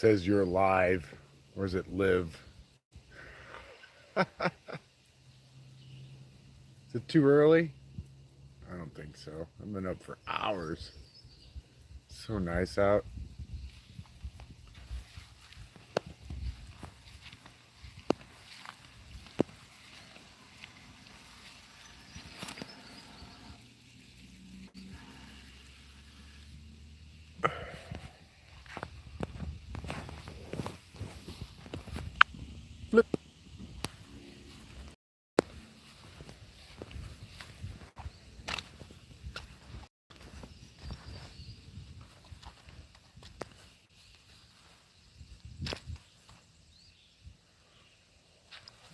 says you're live, or is it live? Is it too early? I don't think so. I've been up for hours. So nice out. Flip.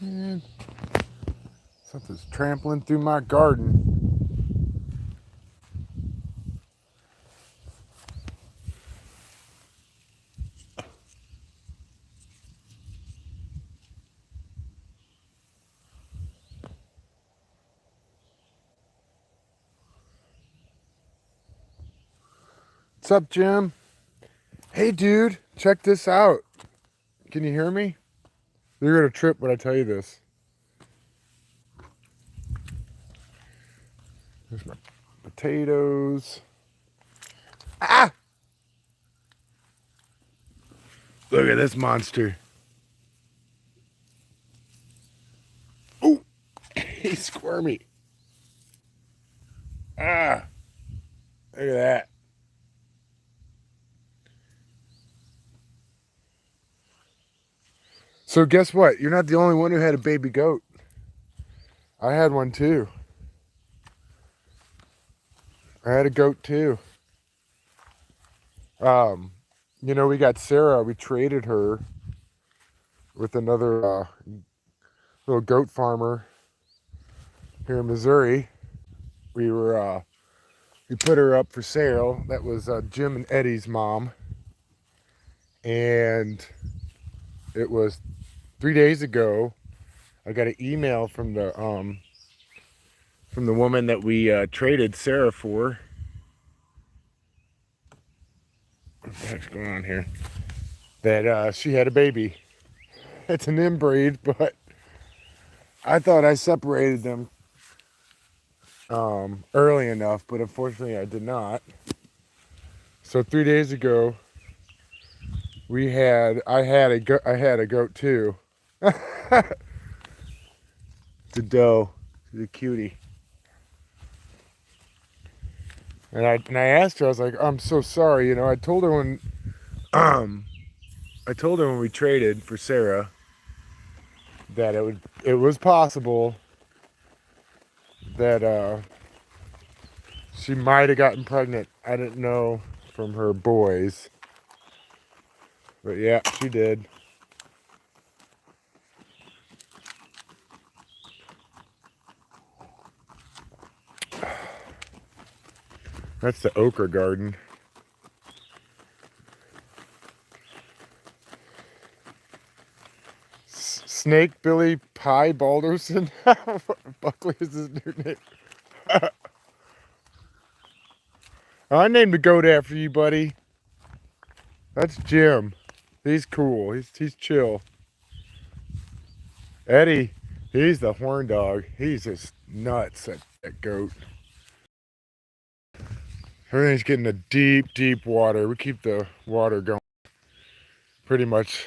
Man, something's trampling through my garden. What's up, Jim? Hey, dude, check this out. Can you hear me? You're gonna trip when I tell you this. There's my potatoes. Ah! Look at this monster. Ooh! He's squirmy. Ah! Look at that. So guess what? You're not the only one who had a baby goat. I had one too. I had a goat too. You know, we got Sarah. We traded her with another little goat farmer here in Missouri. We put her up for sale. That was Jim and Eddie's mom, and it was 3 days ago. I got an email from the woman that we traded Sarah for. What the heck's going on here? That she had a baby. It's an inbreed, but I thought I separated them early enough, but unfortunately I did not. So 3 days ago, I had a goat too. It's a doe. She's a cutie. And I asked her, I was like, I'm so sorry, you know. I told her when we traded for Sarah that it was possible that she might have gotten pregnant. I didn't know from her boys. But yeah, she did. That's the okra garden. Snake Billy Pie Balderson. Buckley is his new name. I named the goat after you, buddy. That's Jim. He's cool. He's chill. Eddie, he's the horn dog. He's just nuts, that goat. Everything's getting a deep, deep water. We keep the water going pretty much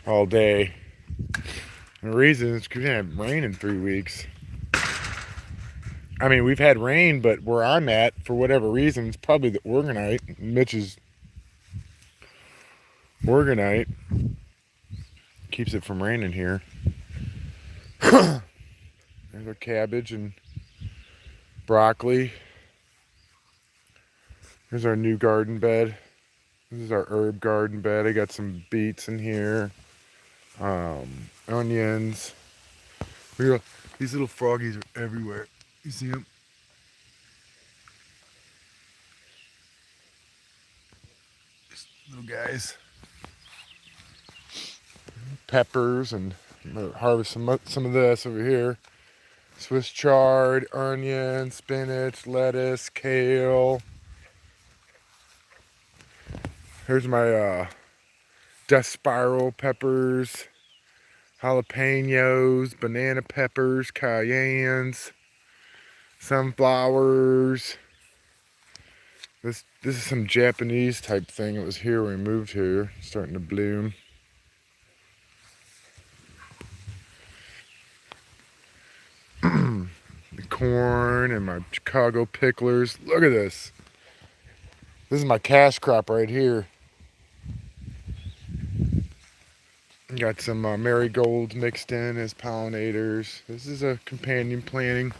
all day. The reason is because we have rain in 3 weeks. I mean, we've had rain, but where I'm at, for whatever reason, it's probably the Orgonite. Mitch's Orgonite keeps it from raining here. There's our cabbage and broccoli. Here's our new garden bed. This is our herb garden bed. I got some beets in here. Onions. These little froggies are everywhere. You see them? These little guys. Peppers, and I'm gonna harvest some of this over here. Swiss chard, onion, spinach, lettuce, kale. Here's my death spiral peppers, jalapenos, banana peppers, cayennes, sunflowers. This is some Japanese type thing. It was here when we moved here, starting to bloom. The corn and my Chicago picklers. Look at this. This is my cash crop right here. Got some marigolds mixed in as pollinators. This is a companion planting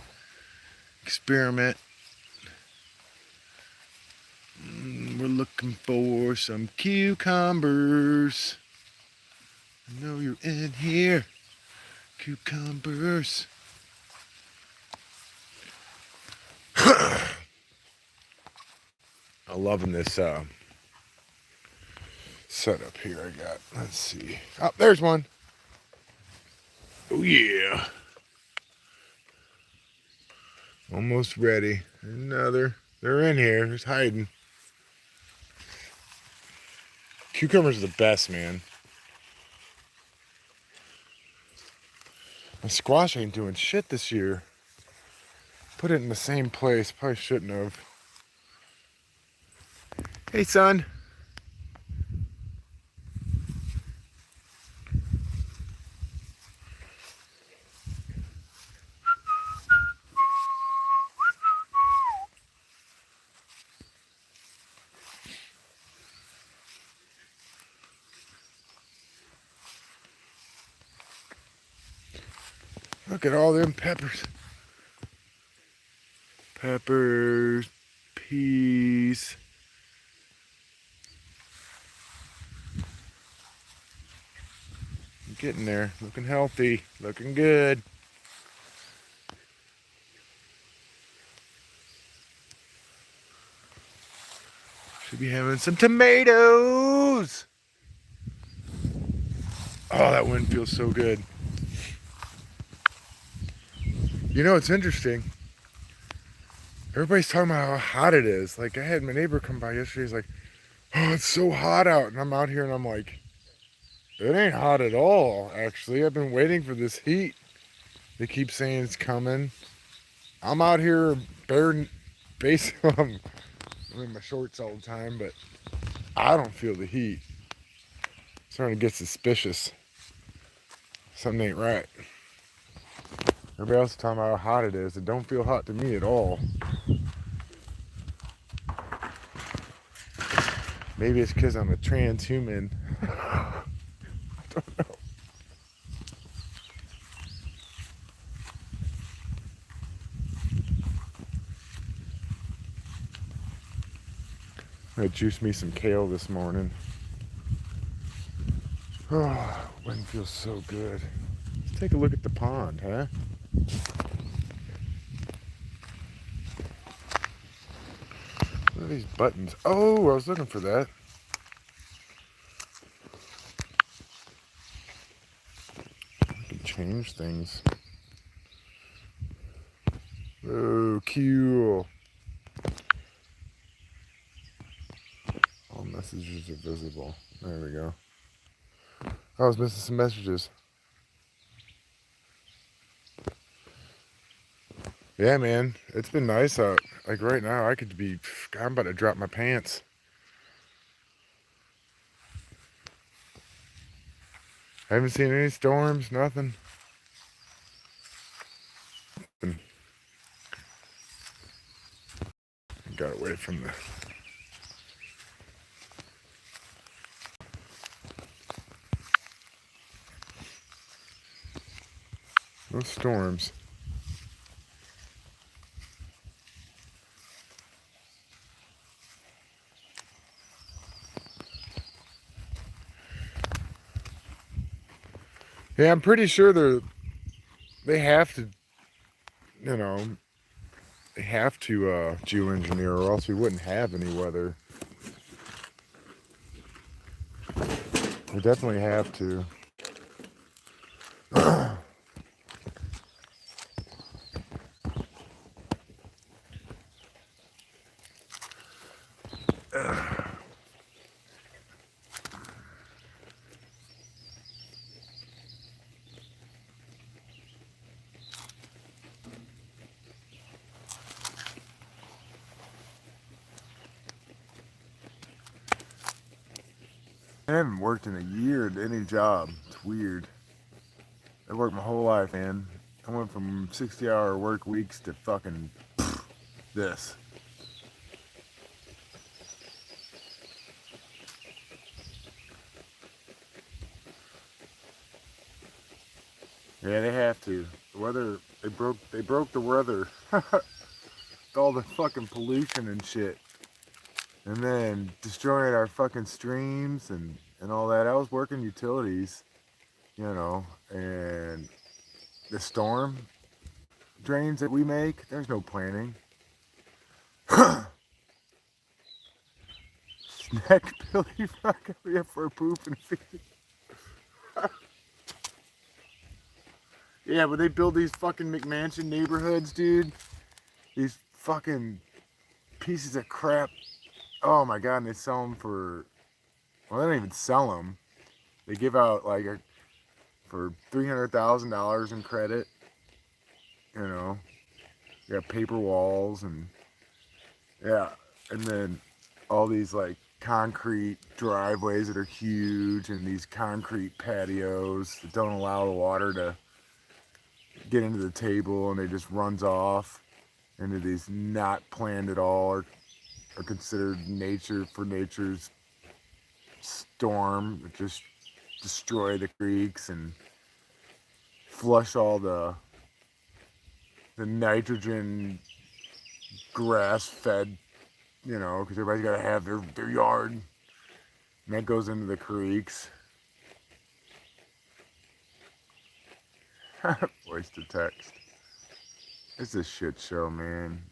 experiment. We're looking for some cucumbers. I know you're in here. Cucumbers. I'm loving this setup here I got. Let's see. Oh, there's one. Oh yeah. Almost ready. Another. They're in here. Just hiding. Cucumbers are the best, man. My squash ain't doing shit this year. Put it in the same place. Probably shouldn't have. Hey, son. Look at all them peppers. Peppers, peas. Getting there. Looking healthy. Looking good. Should be having some tomatoes. Oh, that wind feels so good. You know, it's interesting. Everybody's talking about how hot it is. Like, I had my neighbor come by yesterday. He's like, oh, it's so hot out. And I'm out here and I'm like, it ain't hot at all, actually. I've been waiting for this heat. They keep saying it's coming. I'm out here basically, I'm in my shorts all the time, but I don't feel the heat. I'm starting to get suspicious. Something ain't right. Everybody else is talking about how hot it is. It don't feel hot to me at all. Maybe it's because I'm a transhuman. I don't know. I juiced me some kale this morning. Oh, wind feels so good. Let's take a look at the pond, huh? What are these buttons? Oh, I was looking for that. I can change things. Oh, cool. All messages are visible. There we go. I was missing some messages. Yeah, man, it's been nice out. Like right now, I'm about to drop my pants. I haven't seen any storms, nothing. Got away from the... No storms. Yeah, I'm pretty sure they have to, you know, they have to geoengineer or else we wouldn't have any weather. We definitely have to. I haven't worked in a year at any job. It's weird. I worked my whole life, man. I went from 60-hour work weeks to fucking this. Yeah, they have to. The weather, they broke the weather. All the fucking pollution and shit. And then destroying our fucking streams and all that. I was working utilities, and the storm drains that we make, there's no planning. Snack Billy fucking me up for a poop and feed. Yeah, but they build these fucking McMansion neighborhoods, dude. These fucking pieces of crap. Oh my god, and they sell them for, well, they don't even sell them. They give out like for $300,000 in credit. You got paper walls and yeah, and then all these like concrete driveways that are huge and these concrete patios that don't allow the water to get into the table, and it just runs off into these not planned at all or considered nature's storm that just destroy the creeks and flush all the nitrogen grass fed, because everybody's got to have their yard, and that goes into the creeks. Voice to text. It's a shit show, man.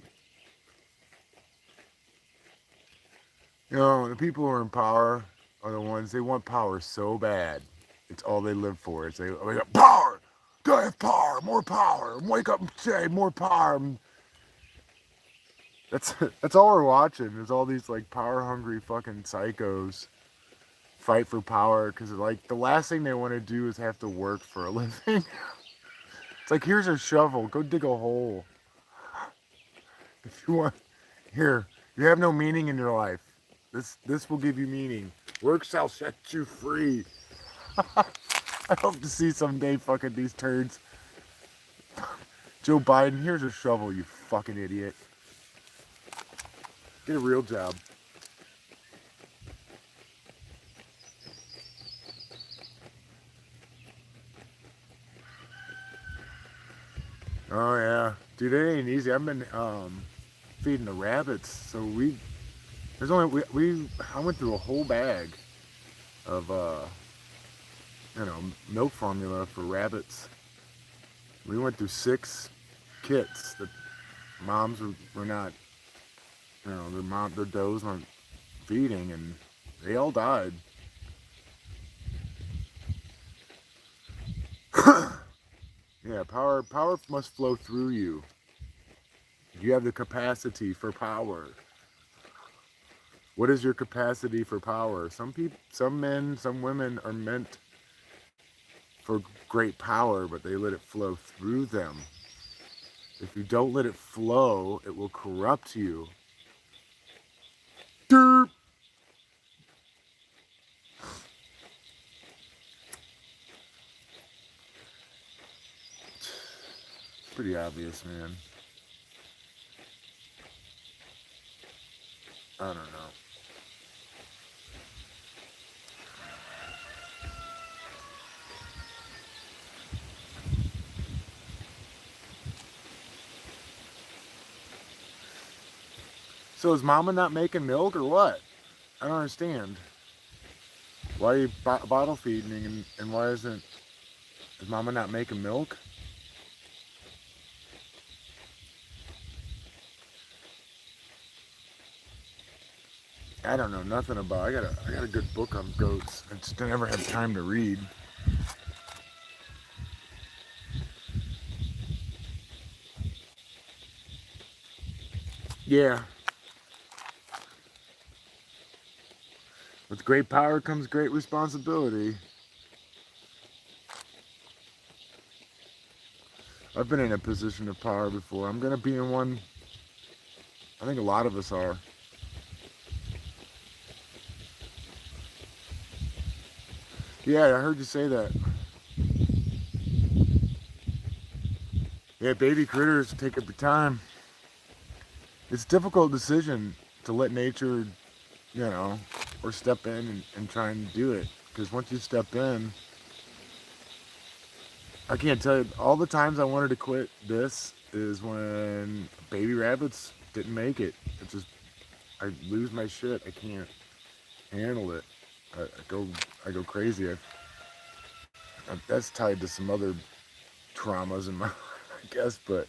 The people who are in power are the ones, they want power so bad. It's all they live for. It's they got power! Gotta have power! More power! Wake up and say more power! That's all we're watching, is all these like power hungry fucking psychos fight for power, because like the last thing they want to do is have to work for a living. It's like, here's a shovel, go dig a hole. If you want, here, you have no meaning in your life. This will give you meaning. Work shall set you free. I hope to see someday fucking these turds. Joe Biden, here's a shovel, you fucking idiot. Get a real job. Oh yeah, dude, it ain't easy. I've been feeding the rabbits, so I went through a whole bag of milk formula for rabbits. We went through 6 kits that moms were not, their does weren't feeding, and they all died. Yeah, power must flow through you. You have the capacity for power. What is your capacity for power? Some men, some women are meant for great power, but they let it flow through them. If you don't let it flow, it will corrupt you. Derp. It's pretty obvious, man. I don't know. So is Mama not making milk or what? I don't understand. Why are you bottle feeding, and why is Mama not making milk? I don't know nothing about. I got a good book on goats. I just never have time to read. Yeah. With great power comes great responsibility. I've been in a position of power before. I'm gonna be in one. I think a lot of us are. Yeah, I heard you say that. Yeah, baby critters take up your time. It's a difficult decision to let nature, you know, or step in and try and do it. Because once you step in, I can't tell you, all the times I wanted to quit this is when baby rabbits didn't make it. It just, I lose my shit. I can't handle it. I go crazy. That's tied to some other traumas in my, I guess, but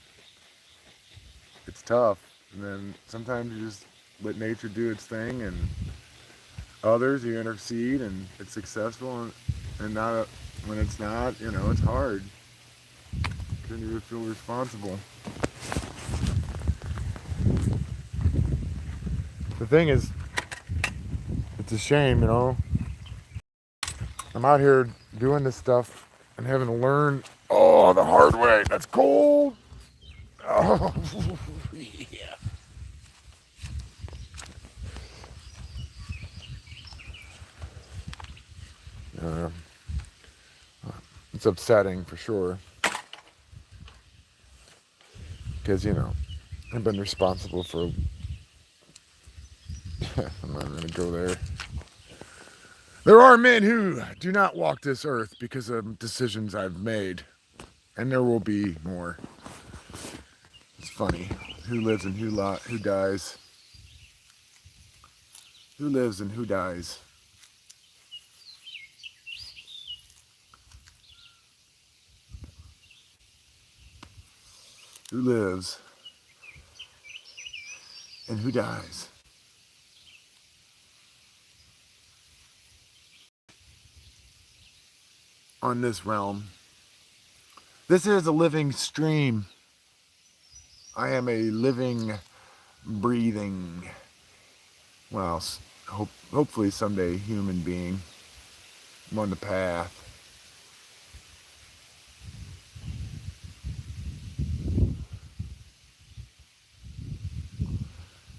it's tough. And then sometimes you just let nature do its thing, and others you intercede, and it's successful, and not when it's not. You know, it's hard. Then you feel responsible. The thing is, it's a shame, you know. I'm out here doing this stuff and having to learn, oh, the hard way. That's cold. Oh, yeah. Uh, it's upsetting for sure. Because, you know, I've been responsible for. I'm not going to go there. There are men who do not walk this earth because of decisions I've made. And there will be more. It's funny. Who lives and who dies? Who lives and who dies? Who lives and who dies? On this realm. This is a living stream. I am a living, breathing, well, hopefully someday human being. I'm on the path.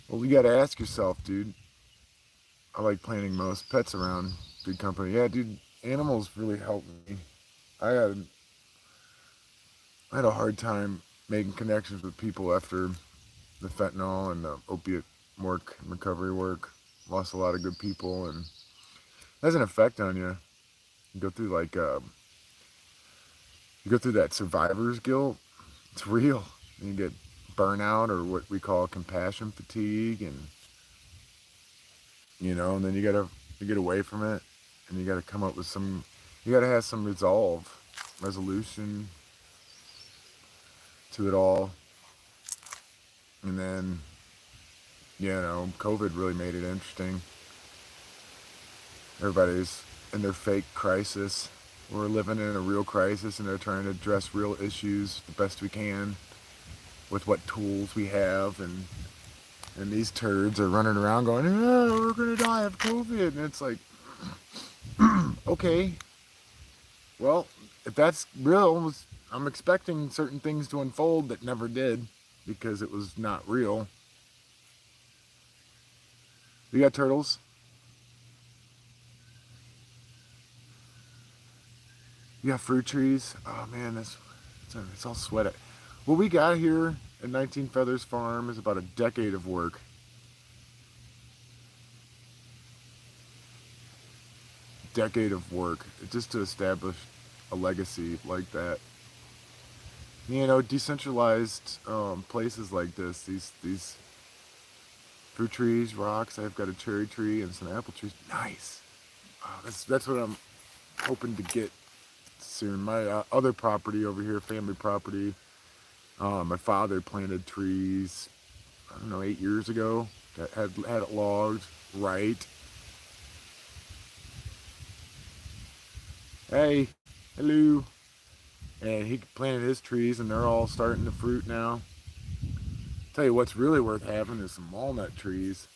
Well, you gotta ask yourself, dude. I like planting most pets around. Good company. Yeah, dude, animals really help me. I had, I had a hard time making connections with people after the fentanyl and the opiate work, recovery work. Lost a lot of good people, and it has an effect on you. You go through you go through that survivor's guilt. It's real. You get burnout or what we call compassion fatigue, and and then you get away from it, and you gotta come up with some. You gotta have some resolution to it all, and then COVID really made it interesting. Everybody's in their fake crisis. We're living in a real crisis, and they're trying to address real issues the best we can with what tools we have, and these turds are running around going, "Oh, we're gonna die of COVID," and it's like, okay, well, if that's real, I'm expecting certain things to unfold that never did because it was not real. You got turtles? You got fruit trees? Oh man, it's all sweaty. What we got here at 19 Feathers Farm is about a decade of work. Decade of work just to establish a legacy like that. Decentralized places like this, these fruit trees, rocks. I've got a cherry tree and some apple trees. Nice. That's what I'm hoping to get soon. My other property over here, family property. My father planted trees. I don't know, 8 years ago. That had it logged right. Hey, hello. And he planted his trees, and they're all starting to fruit now. Tell you what's really worth having is some walnut trees.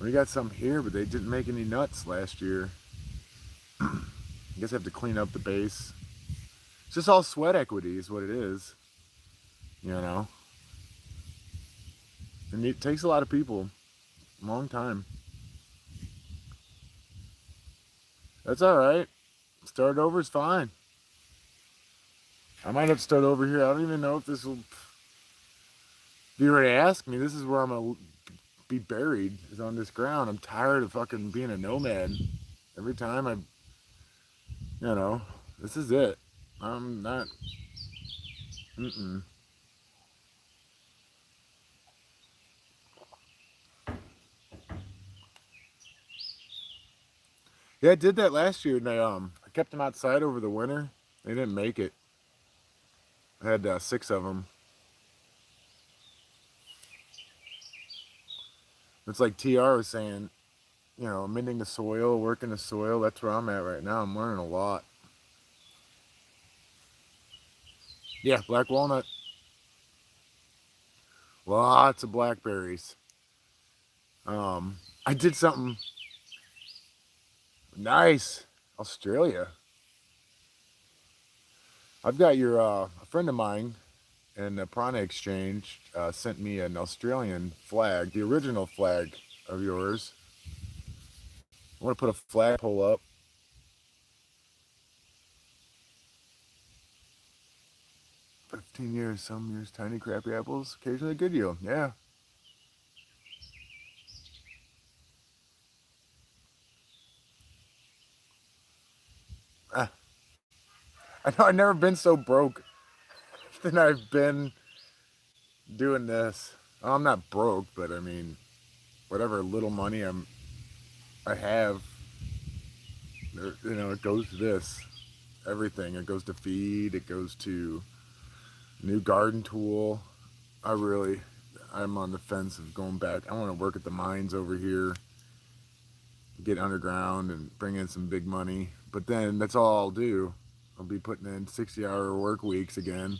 We got some here, but they didn't make any nuts last year. I guess I have to clean up the base. It's just all sweat equity is what it is, you know. And it takes a lot of people, a long time. That's all right. Start over is fine. I might have to start over here. I don't even know if this will. If you were to ask me, this is where I'm gonna be buried. Is on this ground. I'm tired of fucking being a nomad. Every time this is it. I'm not. Mm-mm. Yeah, I did that last year, and I kept them outside over the winter. They didn't make it. I had 6 of them. It's like TR was saying, mending the soil, working the soil. That's where I'm at right now. I'm learning a lot. Yeah, black walnut. Lots of blackberries. I did something nice. Australia. I've got a friend of mine in the Prana Exchange sent me an Australian flag, the original flag of yours. I want to put a flagpole up. 15 years, some years tiny crappy apples, occasionally a good yield. Yeah. Ah, I know I've never been so broke than I've been doing this. Well, I'm not broke, but I mean, whatever little money I have, it goes to this. Everything. It goes to feed. It goes to new garden tool. I'm on the fence of going back. I want to work at the mines over here, get underground, and bring in some big money. But then that's all I'll do. I'll be putting in 60-hour work weeks again,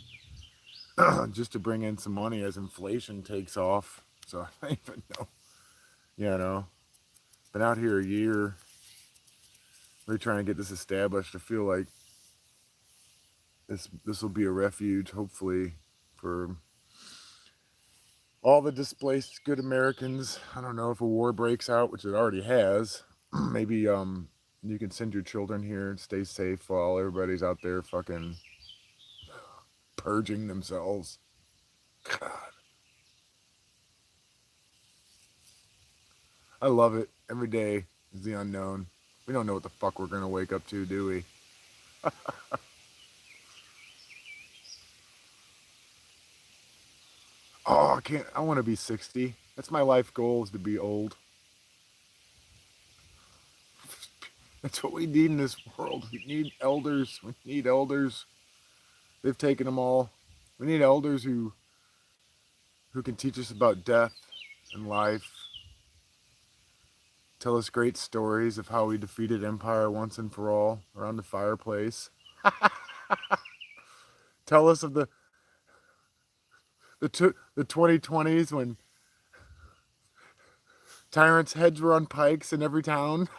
just to bring in some money as inflation takes off. So I don't even know. Been out here a year, really trying to get this established. I feel like this will be a refuge, hopefully, for all the displaced good Americans. I don't know if a war breaks out, which it already has. Maybe you can send your children here and stay safe while everybody's out there fucking purging themselves. God. I love it. Every day is the unknown. We don't know what the fuck we're gonna wake up to, do we? Oh, I can't. I want to be 60. That's my life goal, is to be old. That's what we need in this world. We need elders. We need elders. They've taken them all. We need elders who can teach us about death and life. Tell us great stories of how we defeated empire once and for all around the fireplace. Tell us of the 2020s when tyrants' heads were on pikes in every town.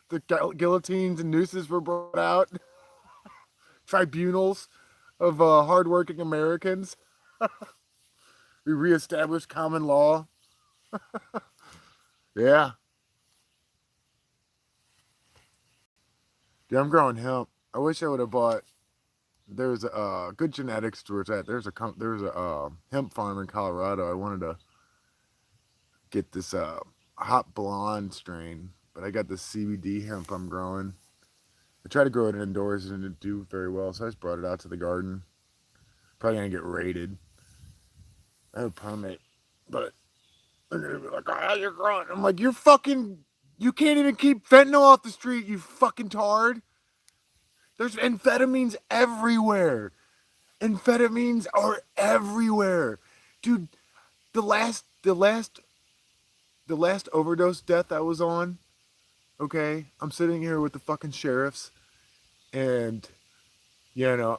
The guillotines and nooses were brought out. Tribunals of hardworking Americans. We reestablished common law. Yeah. Dude, I'm growing hemp. I wish I would have bought. There's good genetics towards that. There's a hemp farm in Colorado. I wanted to get this hot blonde strain, but I got this CBD hemp I'm growing. I tried to grow it indoors and it didn't do very well, so I just brought it out to the garden. Probably gonna get raided. I have a permit, but they're gonna be like, "Oh, you're growing." I'm like, you can't even keep fentanyl off the street, you fucking tard. There's amphetamines everywhere. Amphetamines are everywhere, dude. The last overdose death I was on. Okay, I'm sitting here with the fucking sheriffs, and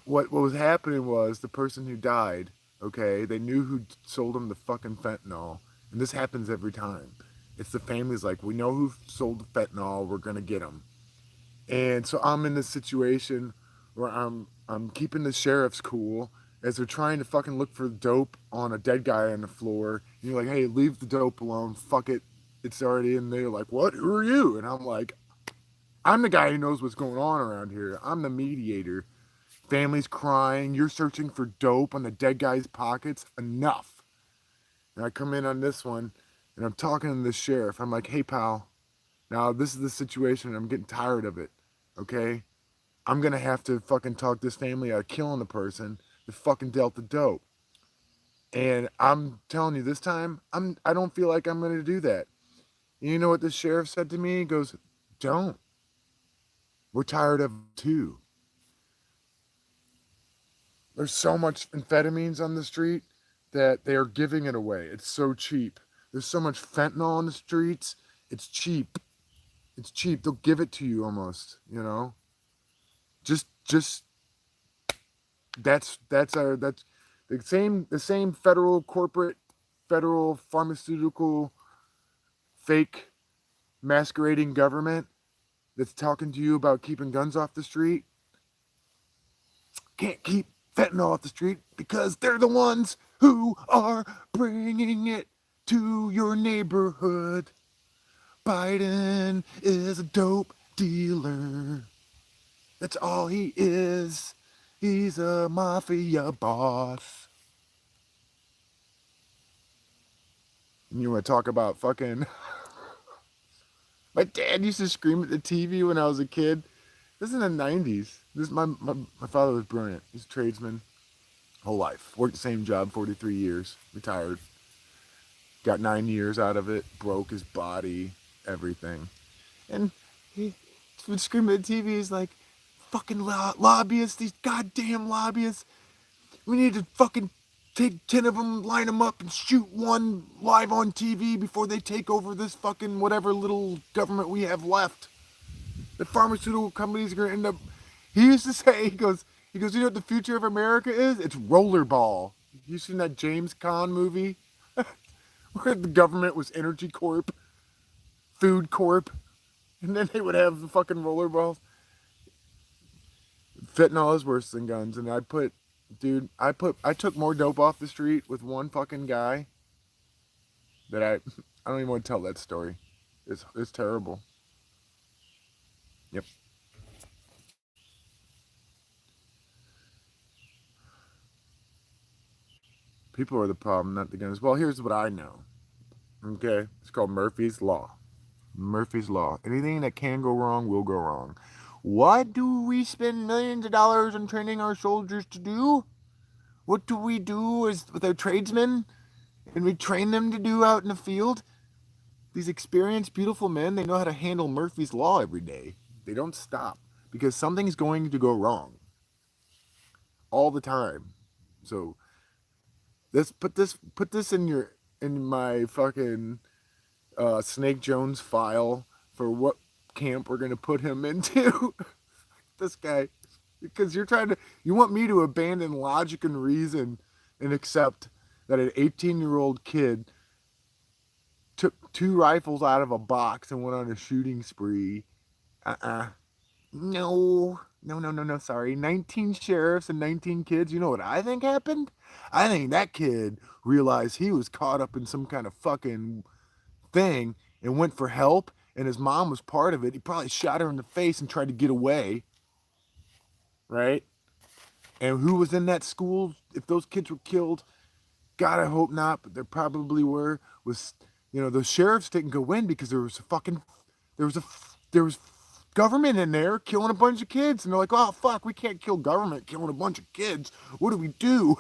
what was happening was the person who died. Okay, they knew who sold them the fucking fentanyl, and this happens every time. It's the family's like, we know who sold the fentanyl. We're gonna get them. And so I'm in this situation where I'm keeping the sheriffs cool as they're trying to fucking look for dope on a dead guy on the floor. And you're like, hey, leave the dope alone. Fuck it. It's already in there. Like, what? Who are you? And I'm like, I'm the guy who knows what's going on around here. I'm the mediator. Families crying. You're searching for dope on the dead guy's pockets. Enough. And I come in on this one, and I'm talking to the sheriff. I'm like, hey, pal, now this is the situation. I'm getting tired of it, okay? I'm going to have to fucking talk this family out of killing the person that fucking dealt the dope. And I'm telling you, this time, I don't feel like I'm going to do that. And you know what the sheriff said to me? He goes, don't. We're tired of it too. There's so much amphetamines on the street that they are giving it away. It's so cheap. There's so much fentanyl on the streets. It's cheap. It's cheap. They'll give it to you almost, you know. Just that's the same federal corporate, federal pharmaceutical fake masquerading government that's talking to you about keeping guns off the street. Can't keep fentanyl off the street because they're the ones who are bringing it to your neighborhood. Biden is a dope dealer. That's all he is. He's a mafia boss. And you want to talk about fucking... My dad used to scream at the TV when I was a kid. This is in the 90s. My father was brilliant. He's a tradesman. Whole life. Worked the same job 43 years. Retired. Got 9 years out of it. Broke his body. Everything. And he would scream at the TV. He's like, fucking lobbyists. These goddamn lobbyists. We need to fucking take 10 of them, line them up, and shoot one live on TV before they take over this fucking whatever little government we have left. The pharmaceutical companies are going to end up... He used to say, he goes, you know what the future of America is? It's rollerball. You seen that James Caan movie? Where the government was Energy Corp, Food Corp, and then they would have the fucking rollerballs. Fentanyl is worse than guns, and I took more dope off the street with one fucking guy that I don't even want to tell that story. It's terrible. Yep. People are the problem, not the guns. Well, here's what I know. Okay? It's called Murphy's Law. Murphy's Law. Anything that can go wrong will go wrong. What do we spend millions of dollars on training our soldiers to do? What do we do with our tradesmen? And we train them to do out in the field? These experienced, beautiful men, they know how to handle Murphy's Law every day. They don't stop because something's going to go wrong all the time. So let's put this in my fucking Snake Jones file for what camp we're gonna put him into. This guy, because you want me to abandon logic and reason and accept that an 18-year-old kid took 2 rifles out of a box and went on a shooting spree. No, sorry. 19 sheriffs and 19 kids. You know what I think happened? I think that kid realized he was caught up in some kind of fucking thing and went for help, and his mom was part of it. He probably shot her in the face and tried to get away. Right? And who was in that school? If those kids were killed, God, I hope not, but there probably were. Those sheriffs didn't go in because there was government in there killing a bunch of kids, and they're like, oh fuck, we can't kill government killing a bunch of kids. What do we do?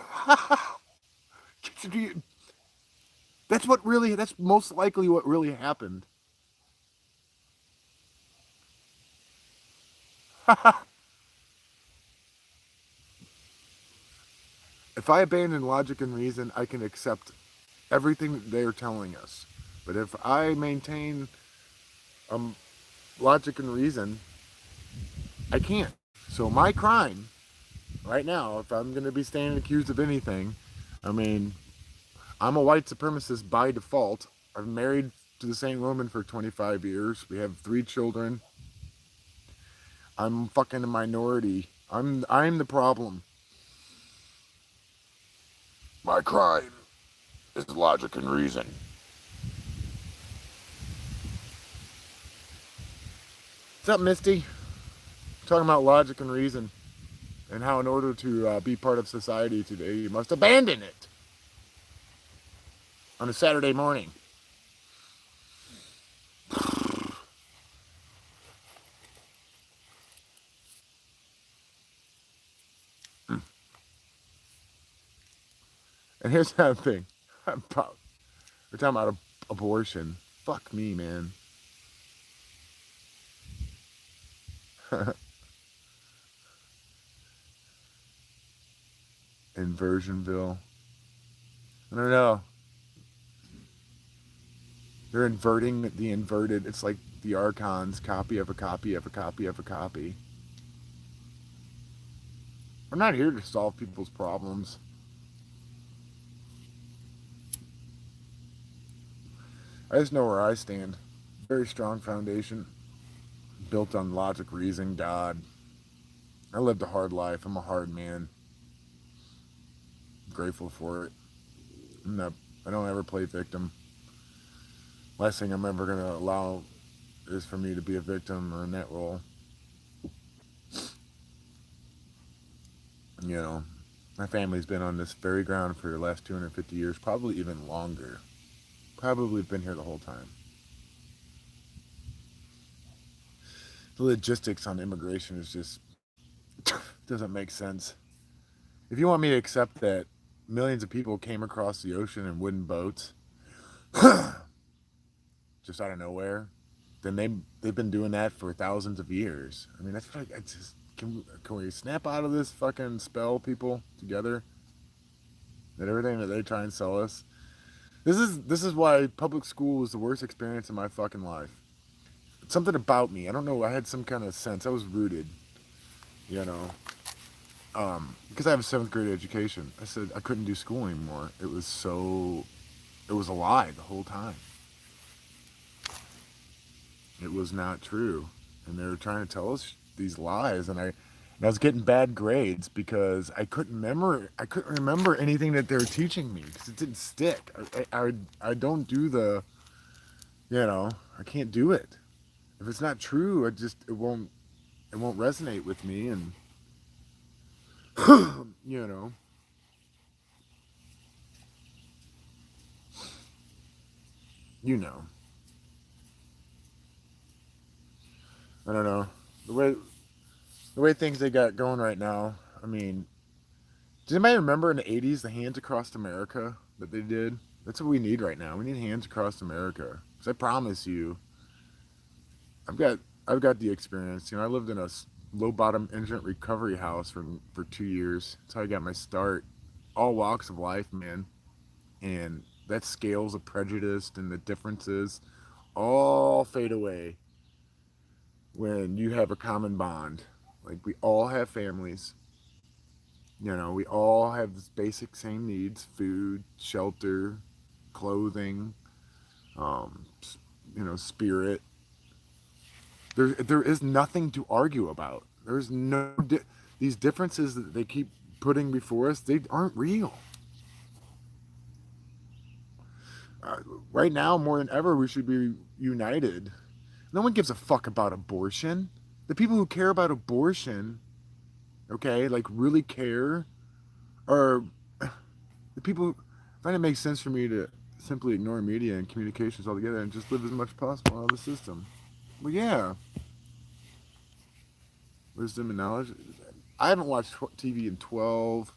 That's most likely what really happened. If I abandon logic and reason, I can accept everything that they are telling us. But if I maintain logic and reason, I can't. So my crime right now, if I'm going to be standing accused of anything, I'm a white supremacist by default. I'm married to the same woman for 25 years. We have 3 children. I'm fucking a minority. I'm the problem. My crime is logic and reason. What's up, Misty? Talking about logic and reason, and how in order to be part of society today, you must abandon it on a Saturday morning. And here's the other thing. We're talking about abortion. Fuck me, man. Inversionville. I don't know. They're inverting the inverted. It's like the Archons, copy of a copy of a copy of a copy. I'm not here to solve people's problems. I just know where I stand. Very strong foundation, built on logic, reason, God. I lived a hard life. I'm a hard man. I'm grateful for it. I don't ever play victim. Last thing I'm ever going to allow is for me to be a victim or in that role. You know, my family's been on this very ground for the last 250 years, probably even longer. Probably been here the whole time. The logistics on immigration is just doesn't make sense. If you want me to accept that millions of people came across the ocean in wooden boats just out of nowhere, then they've been doing that for thousands of years. I mean, that's like, I just can we snap out of this fucking spell, people, together? That everything that they try and sell us. This is why public school was the worst experience in my fucking life. It's something about me. I don't know. I had some kind of sense. I was rooted, you know. Because I have a 7th grade education. I said I couldn't do school anymore. It was a lie the whole time. It was not true. And they were trying to tell us these lies, and I was getting bad grades because I couldn't remember anything that they were teaching me because it didn't stick. I don't do the, I can't do it. If it's not true, it won't resonate with me, and you know. You know. I don't know. The way things they got going right now, I mean, does anybody remember in the 80s the Hands Across America that they did? That's what we need right now. We need Hands Across America. Because I promise you, I've got the experience. I lived in a low bottom indigent recovery house for 2 years. That's how I got my start. All walks of life, man. And that scales of prejudice and the differences all fade away when you have a common bond. Like, we all have families. We all have this basic same needs: food, shelter, clothing, um, spirit. There is nothing to argue about. There's these differences that they keep putting before us, they aren't real. Right now, more than ever, we should be united. No one gives a fuck about abortion. The people who care about abortion, okay, like really care, are the people who find it makes sense for me to simply ignore media and communications altogether and just live as much as possible out of the system. Well, yeah. Wisdom and knowledge. I haven't watched TV in 12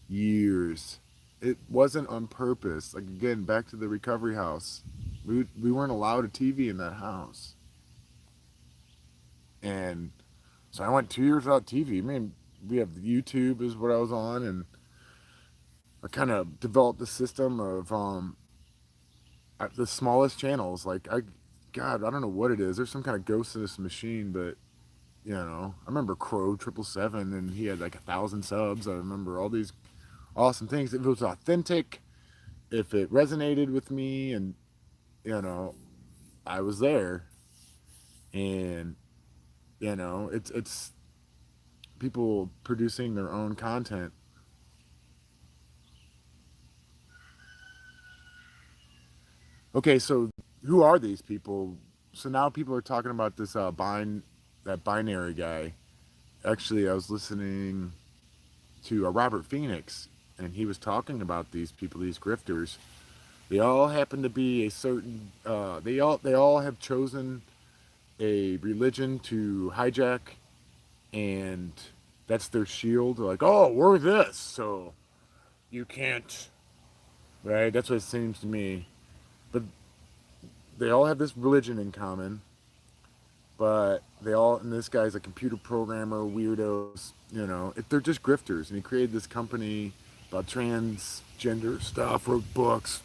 years. It wasn't on purpose. Like, again, back to the recovery house. We weren't allowed a TV in that house. And so I went 2 years without TV. I mean, we have YouTube is what I was on, and I kind of developed the system of the smallest channels. Like, God, I don't know what it is. There's some kind of ghost in this machine, but I remember Crow 777, and he had like 1,000 subs. I remember all these awesome things. If it was authentic, if it resonated with me, and I was there. And it's people producing their own content. Okay, so who are these people? So now people are talking about this that binary guy. Actually, I was listening to Robert Phoenix, and he was talking about these people, these grifters. They all happen to be a certain. They all have chosen a religion to hijack, and that's their shield. They're like, oh, we're this, so you can't. Right? That's what it seems to me. But they all have this religion in common. But they all, and this guy's a computer programmer, weirdos. They're just grifters. And he created this company about transgender stuff, wrote books.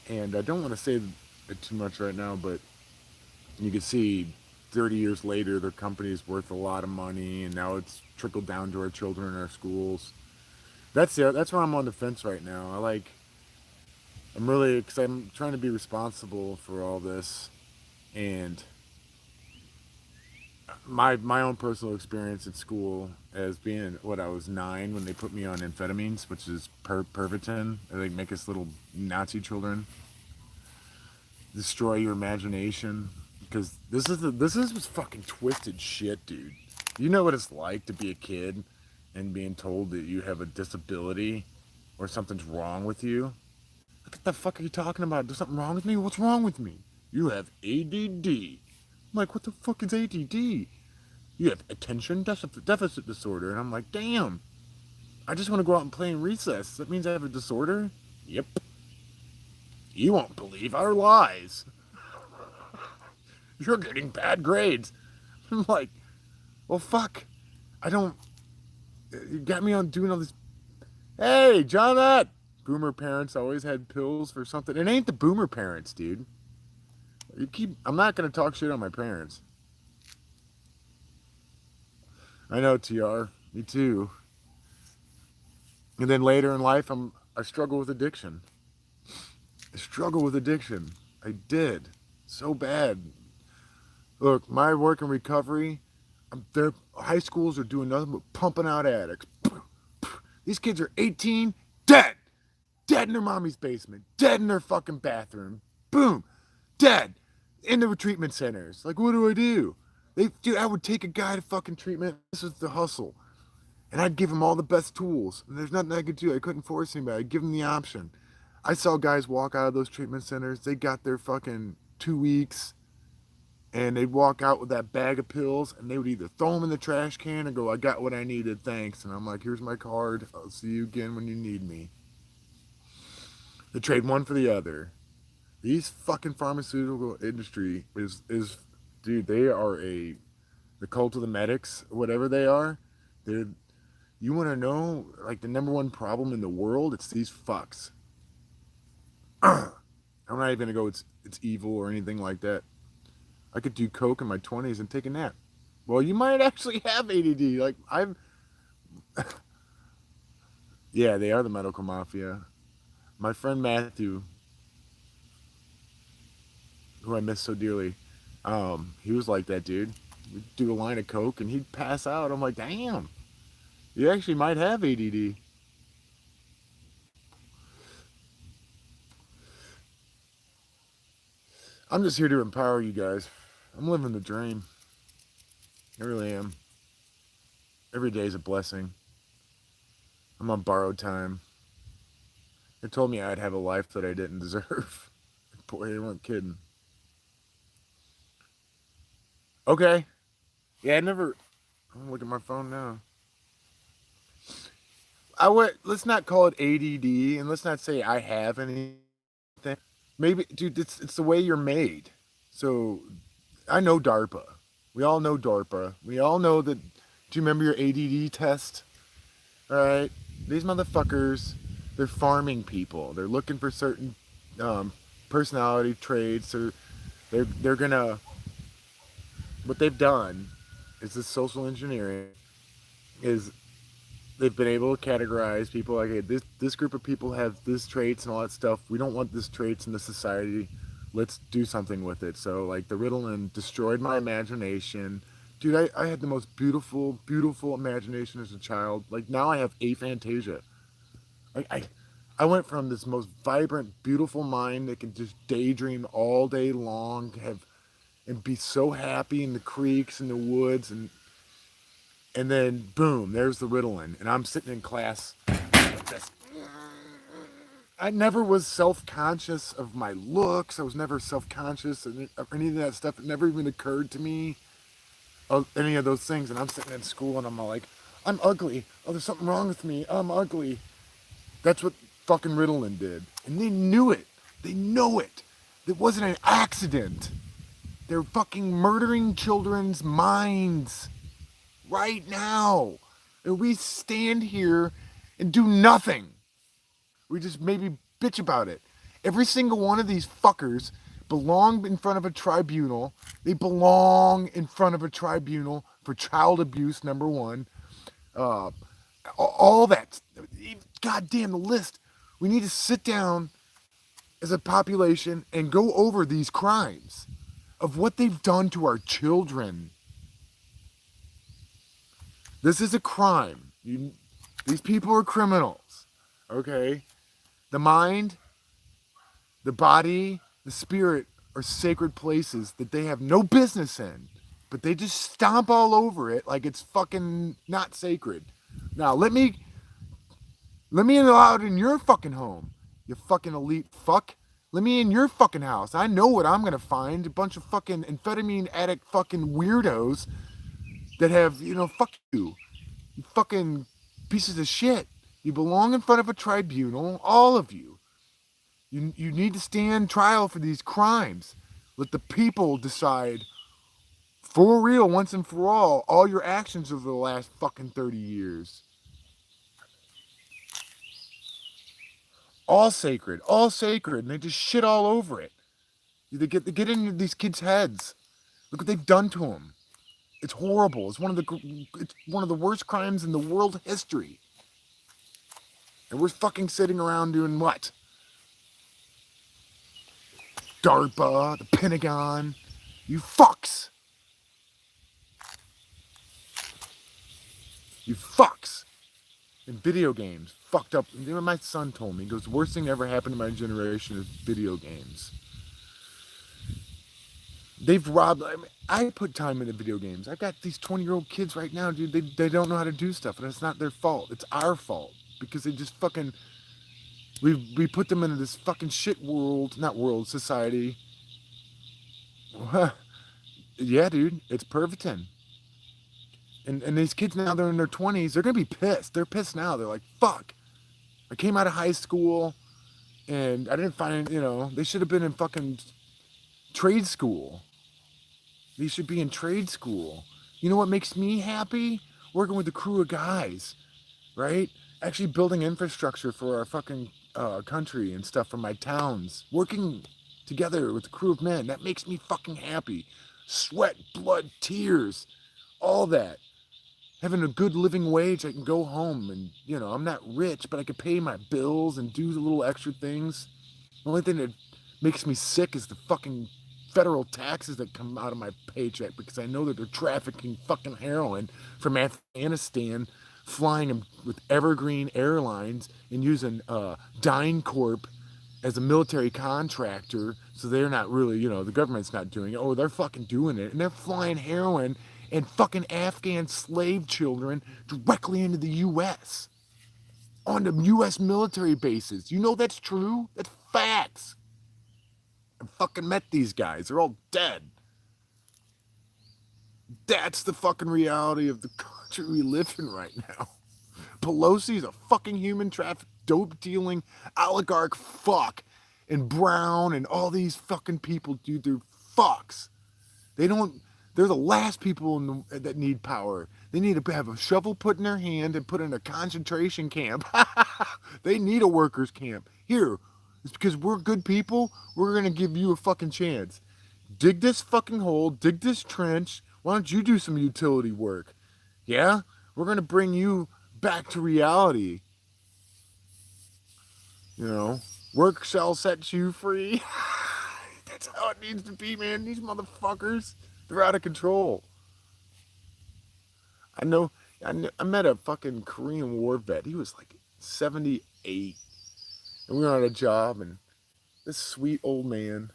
And I don't want to say it too much right now, but you can see 30 years later, their company is worth a lot of money, and now it's trickled down to our children in our schools. That's it. That's where I'm on the fence right now. I'm really, because I'm trying to be responsible for all this, and my own personal experience at school as being what I was 9 when they put me on amphetamines, which is Pervitin. They make us little Nazi children, destroy your imagination, because this is fucking twisted shit, dude. You know what it's like to be a kid and being told that you have a disability or something's wrong with you. What the fuck are you talking about? There's something wrong with me? What's wrong with me? You have ADD. I'm like, what the fuck is ADD? You have attention deficit disorder. And I'm like, damn, I just want to go out and play in recess. That means I have a disorder? Yep. You won't believe our lies. You're getting bad grades. I'm like, well, fuck. I don't. You got me on doing all this. Hey, John, boomer parents always had pills for something. It ain't the boomer parents, dude. I'm not going to talk shit on my parents. I know, TR. Me too. And then later in life, I struggle with addiction. I did. So bad. Look, my work in recovery, their high schools are doing nothing but pumping out addicts. These kids are 18, dead. Dead in their mommy's basement. Dead in their fucking bathroom. Boom. Dead. In the treatment centers. Like, what do? Dude, I would take a guy to fucking treatment. This was the hustle. And I'd give him all the best tools. And there's nothing I could do. I couldn't force anybody. I'd give him the option. I saw guys walk out of those treatment centers. They got their fucking 2 weeks. And they'd walk out with that bag of pills. And they would either throw them in the trash can or go, I got what I needed. Thanks. And I'm like, here's my card. I'll see you again when you need me. They trade one for the other. These fucking pharmaceutical industry is dude, they are the cult of the medics, whatever they are. They're, you want to know, like, the number one problem in the world? It's these fucks. I'm not even gonna go. It's evil or anything like that. I could do coke in my 20s and take a nap. Well, you might actually have ADD. Like yeah, they are the medical mafia. My friend Matthew, who I miss so dearly, he was like that, dude. We'd do a line of coke and he'd pass out. I'm like, damn, you actually might have ADD. I'm just here to empower you guys. I'm living the dream. I really am. Every day is a blessing. I'm on borrowed time. They told me I'd have a life that I didn't deserve. Boy, they weren't kidding. Okay. Yeah, I never. I'm gonna look at my phone now. Let's not call it ADD, and let's not say I have anything. Maybe, dude, it's the way you're made. So, I know DARPA. We all know DARPA. We all know that. Do you remember your ADD test? All right, these motherfuckers, they're farming people. They're looking for certain personality traits. Or they're gonna. What they've done is this social engineering. Is they've been able to categorize people like, hey, this group of people have this traits and all that stuff. We don't want this traits in the society. Let's do something with it. So like the Ritalin destroyed my imagination. Dude, I had the most beautiful, beautiful imagination as a child. Like now I have aphantasia. I went from this most vibrant, beautiful mind that can just daydream all day long, have and be so happy in the creeks and the woods, and then boom, there's the Ritalin, and I'm sitting in class like this. I never was self-conscious of my looks. I was never self-conscious of any of that stuff. It never even occurred to me of any of those things. And I'm sitting in school and I'm all like, I'm ugly. Oh, there's something wrong with me. I'm ugly. That's what fucking Ritalin did. And they knew it. They know it. It wasn't an accident. They're fucking murdering children's minds right now. And we stand here and do nothing. We just maybe bitch about it. Every single one of these fuckers belong in front of a tribunal. They belong in front of a tribunal for child abuse, number one. All that. God damn the list. We need to sit down as a population and go over these crimes of what they've done to our children. This is a crime. These people are criminals. Okay? The mind, the body, the spirit are sacred places that they have no business in, but they just stomp all over it like it's fucking not sacred. Now let me allow it in your fucking home, you fucking elite fuck. Let me in your fucking house. I know what I'm gonna find. A bunch of fucking amphetamine addict fucking weirdos that have, fuck you. You fucking pieces of shit. You belong in front of a tribunal, all of you. You need to stand trial for these crimes. Let the people decide for real, once and for all your actions over the last fucking 30 years. All sacred, and they just shit all over it. They get into these kids' heads. Look what they've done to them. It's horrible. It's one of the worst crimes in the world history. And we're fucking sitting around doing what? DARPA, the Pentagon, you fucks. You fucks. In video games, fucked up. My son told me, he goes, the worst thing that ever happened to my generation is video games. They've robbed, I put time into video games. I've got these 20-year-old kids right now, dude, they don't know how to do stuff, and it's not their fault. It's our fault. Because they just fucking, we put them into this fucking shit world, not world, society. Yeah, dude, it's Pervitin. And these kids now, they're in their 20s, they're going to be pissed. They're pissed now. They're like, fuck. I came out of high school, and I didn't find, they should have been in fucking trade school. They should be in trade school. You know what makes me happy? Working with a crew of guys, right? Actually building infrastructure for our fucking country and stuff, for my towns. Working together with a crew of men. That makes me fucking happy. Sweat, blood, tears, all that. Having a good living wage, I can go home and, I'm not rich, but I can pay my bills and do the little extra things. The only thing that makes me sick is the fucking federal taxes that come out of my paycheck, because I know that they're trafficking fucking heroin from Afghanistan, flying them with Evergreen Airlines and using DynCorp as a military contractor. So they're not really, the government's not doing it. Oh, they're fucking doing it. And they're flying heroin and fucking Afghan slave children directly into the U.S. on the U.S. military bases. You know that's true? That's facts. I fucking met these guys. They're all dead. That's the fucking reality of the country we live in right now. Pelosi's a fucking human traffic, dope dealing oligarch fuck. And Brown and all these fucking people, dude, they're fucks. They're the last people that need power. They need to have a shovel put in their hand and put in a concentration camp. They need a workers' camp. Here, it's because we're good people, we're going to give you a fucking chance. Dig this fucking hole, dig this trench. Why don't you do some utility work? Yeah? We're going to bring you back to reality. Work shall set you free. That's how it needs to be, man. These motherfuckers, they're out of control. I met a fucking Korean War vet. He was like 78. And we were on a job, and this sweet old man,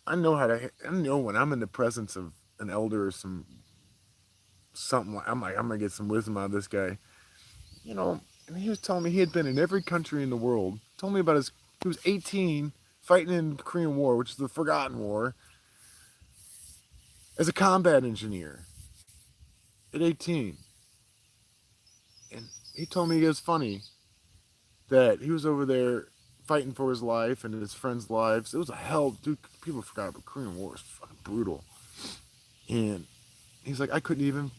I know how to. I know when I'm in the presence of an elder or something. I'm like, I'm gonna get some wisdom out of this guy. You know, and he was telling me he had been in every country in the world. Told me about his. He was 18, fighting in the Korean War, which is the forgotten war, as a combat engineer at 18. And he told me it was funny that he was over there fighting for his life and his friends' lives. It was a hell, dude. People forgot, but Korean War was fucking brutal. And he's like, I couldn't even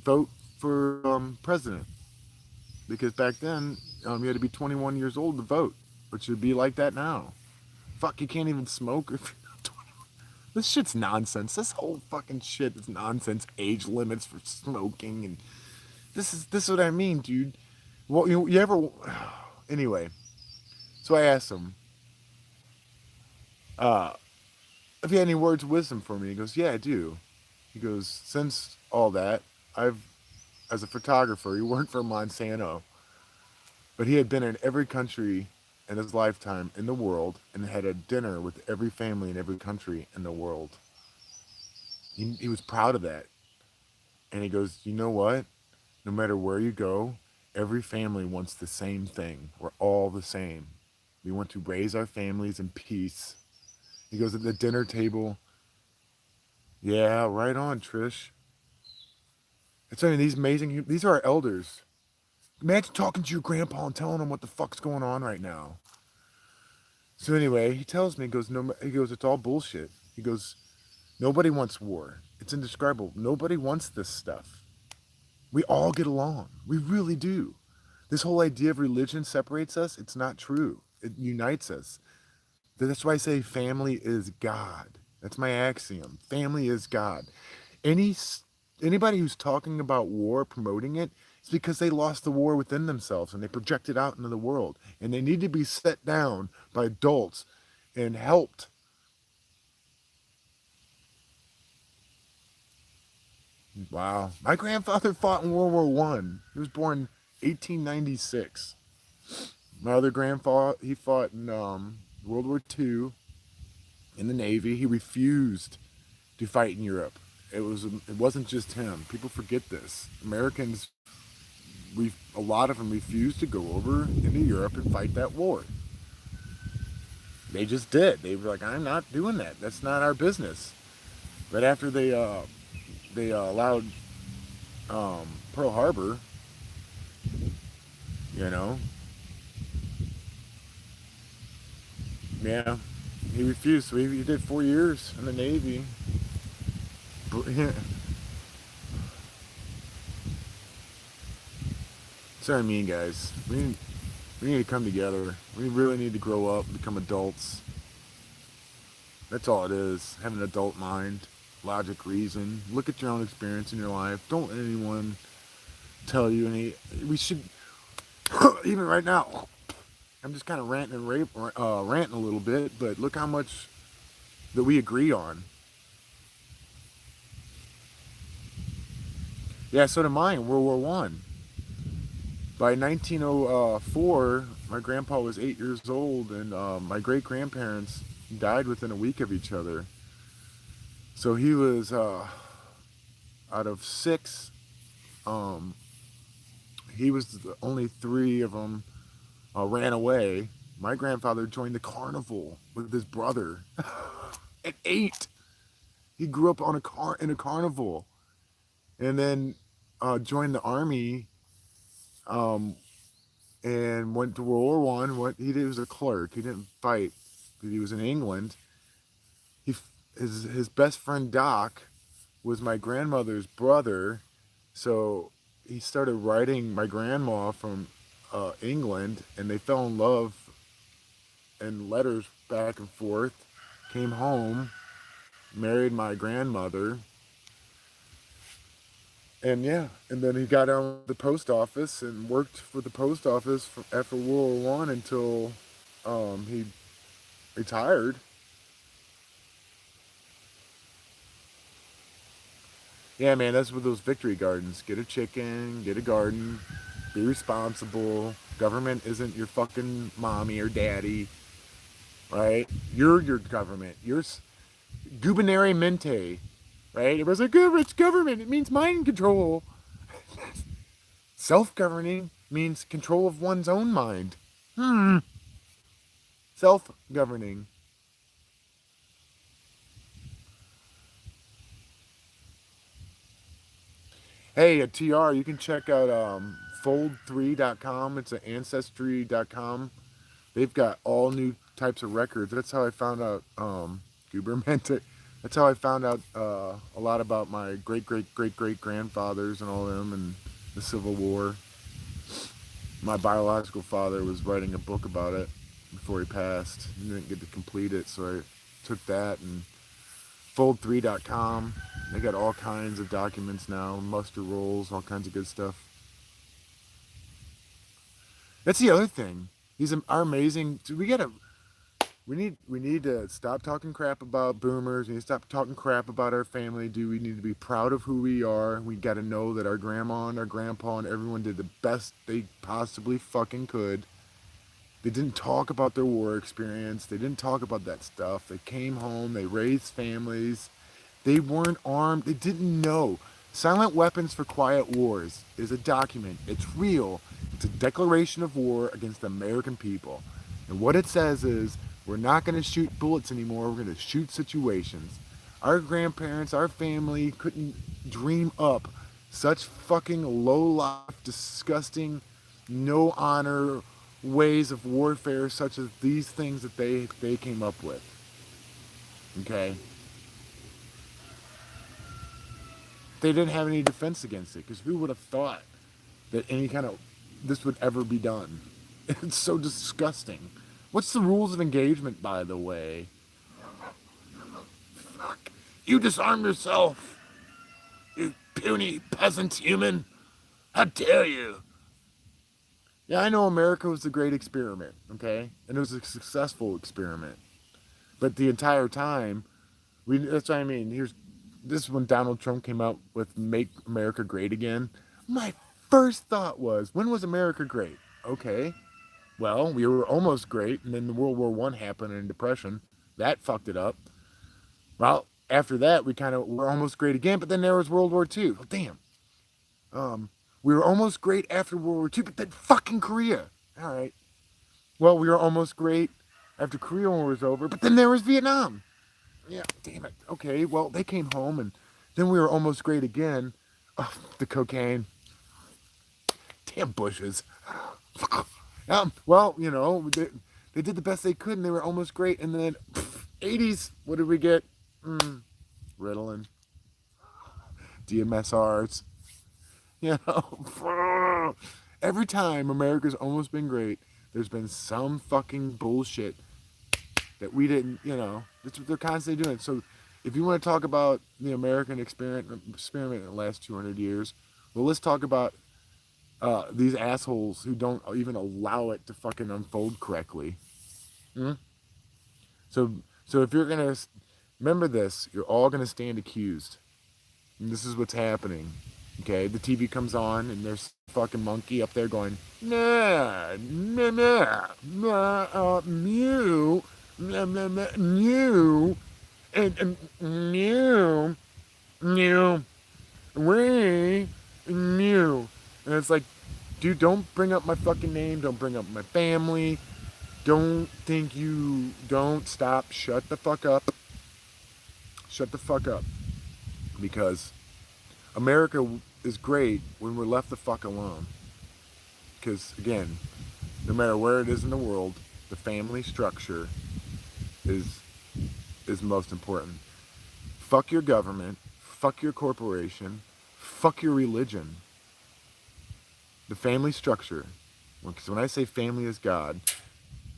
vote for president because back then you had to be 21 years old to vote, which would be like that now. Fuck, you can't even smoke if you're not 21. This shit's nonsense. This whole fucking shit is nonsense. Age limits for smoking and this is what I mean, dude. Well, you ever anyway? So I asked him, uh, if he had any words of wisdom for me. He goes, yeah, I do. He goes, since all that, I've as a photographer, he worked for Monsanto, but he had been in every country in his lifetime in the world and had a dinner with every family in every country in the world. He was proud of that. And he goes, you know what? No matter where you go, every family wants the same thing. We're all the same. We want to raise our families in peace. He goes at the dinner table. Yeah, right on, Trish. It's I mean, these are our elders. Imagine talking to your grandpa and telling him what the fuck's going on right now. So anyway, he tells me, he goes, it's all bullshit. He goes, nobody wants war. It's indescribable. Nobody wants this stuff. We all get along. We really do. This whole idea of religion separates us. It's not true. It unites us. That's why I say family is God. That's my axiom. Family is God. Any Anybody who's talking about war, promoting it, it's because they lost the war within themselves and they project it out into the world. And they need to be set down by adults and helped. Wow. My grandfather fought in World War One. He was born 1896. My other grandfather, he fought in World War II in the Navy. He refused to fight in Europe. It wasn't just him. People forget this. Americans, a lot of them refused to go over into Europe and fight that war. They just did. They were like, I'm not doing that. That's not our business. Right after they allowed Pearl Harbor, you know, yeah, he refused. So he did 4 years in the Navy. So I mean, guys, we need to come together. We really need to grow up, become adults. That's all it is. Have an adult mind, logic, reason. Look at your own experience in your life. Don't let anyone tell you any. We should, even right now, I'm just kind of ranting a little bit, but look how much that we agree on. Yeah, so did mine, World War One. By 1904, my grandpa was 8 years old, and my great grandparents died within a week of each other. So he was out of six. Um, he was the only three of them ran away. My grandfather joined the carnival with his brother at 8. He grew up on in a carnival, and then joined the army. Um, and went to World War One. What he did was a clerk. He didn't fight because he was in England. He his best friend Doc was my grandmother's brother, so he started writing my grandma from England, and they fell in love and letters back and forth. Came home, married my grandmother, and yeah, and then he got on the post office and worked for the post office after World War One until he retired. Yeah, man, that's with those victory gardens. Get a chicken, get a garden, be responsible. Government isn't your fucking mommy or daddy, right? You're your government. Gubernare right? It was like, oh, it's government. It means mind control. Self-governing means control of one's own mind. Self-governing. Hey, at TR, you can check out fold3.com. It's an ancestry.com. They've got all new types of records. That's how I found out Gubermente. That's how I found out a lot about my great grandfathers and all them and the Civil War. My biological father was writing a book about it before he passed. He didn't get to complete it, so I took that and fold3.com. They got all kinds of documents now, muster rolls, all kinds of good stuff. That's the other thing. These are amazing. We need to stop talking crap about boomers. We need to stop talking crap about our family. We need to be proud of who we are. We got to know that our grandma and our grandpa and everyone did the best they possibly fucking could. They didn't talk about their war experience. They didn't talk about that stuff. They came home. They raised families. They weren't armed. They didn't know. Silent Weapons for Quiet Wars is a document. It's real. It's a declaration of war against the American people. And what it says is, we're not going to shoot bullets anymore. We're going to shoot situations. Our grandparents, our family couldn't dream up such fucking low-life, disgusting, no honor ways of warfare such as these things that they came up with. Okay? They didn't have any defense against it, because who would have thought that any kind of this would ever be done? It's so disgusting. What's the rules of engagement, by the way? Fuck. You disarm yourself, you puny peasant human. How dare you? Yeah, I know America was a great experiment, okay? And it was a successful experiment. But the entire time, that's what I mean. This is when Donald Trump came out with Make America Great Again. My first thought was, when was America great? Okay, well, we were almost great, and then the World War I happened and Depression. That fucked it up. Well, after that, we kind of were almost great again, but then there was World War II. Well, damn. We were almost great after World War II, but then fucking Korea. All right. Well, we were almost great after Korea War was over, but then there was Vietnam. Yeah, damn it. Okay, well, they came home, and then we were almost great again. Oh, the cocaine. Damn Bushes. Well, they did the best they could, and they were almost great. And then, 80s, what did we get? Ritalin. DMSRs. Every time America's almost been great, there's been some fucking bullshit that we didn't, that's what they're constantly doing. So if you want to talk about the American experiment in the last 200 years, well, let's talk about these assholes who don't even allow it to fucking unfold correctly. So if you're going to remember this, you're all going to stand accused. And this is what's happening. Okay, the TV comes on and there's a fucking monkey up there going, nah, nah, nah, nah, mew, nah, nah, nah, mew, and mew, mew, wee, mew. And it's like, dude, don't bring up my fucking name, don't bring up my family, don't stop, shut the fuck up. Shut the fuck up. Because America is great when we're left the fuck alone. Because, again, no matter where it is in the world, the family structure is most important. Fuck your government. Fuck your corporation. Fuck your religion. The family structure. Because when I say family is God,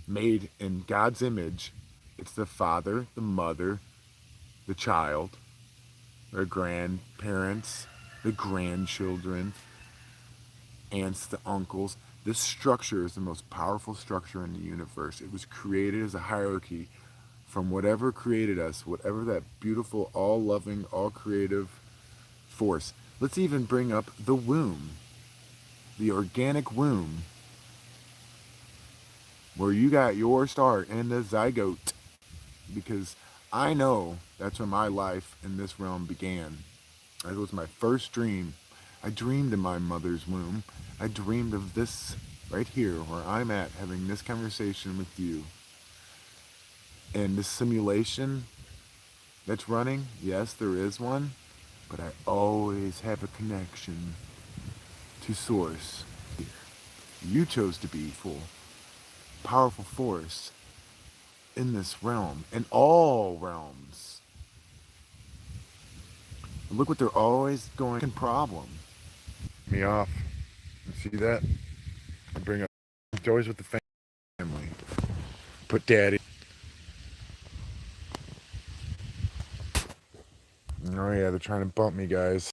made in God's image, it's the father, the mother, the child, their grandparents, the grandchildren, aunts, the uncles. This structure is the most powerful structure in the universe. It was created as a hierarchy from whatever created us, whatever that beautiful, all-loving, all-creative force. Let's even bring up the womb, the organic womb, where you got your start in the zygote. Because I know That's when my life in this realm began. That was my first dream. I dreamed in my mother's womb. I dreamed of this right here where I'm at, having this conversation with you. And this simulation that's running, yes, there is one, but I always have a connection to Source. You chose to be full, powerful force in this realm, in all realms. And look what they're always going problem. Me off. See that? I bring up always with the family. Put daddy. Oh yeah, they're trying to bump me, guys.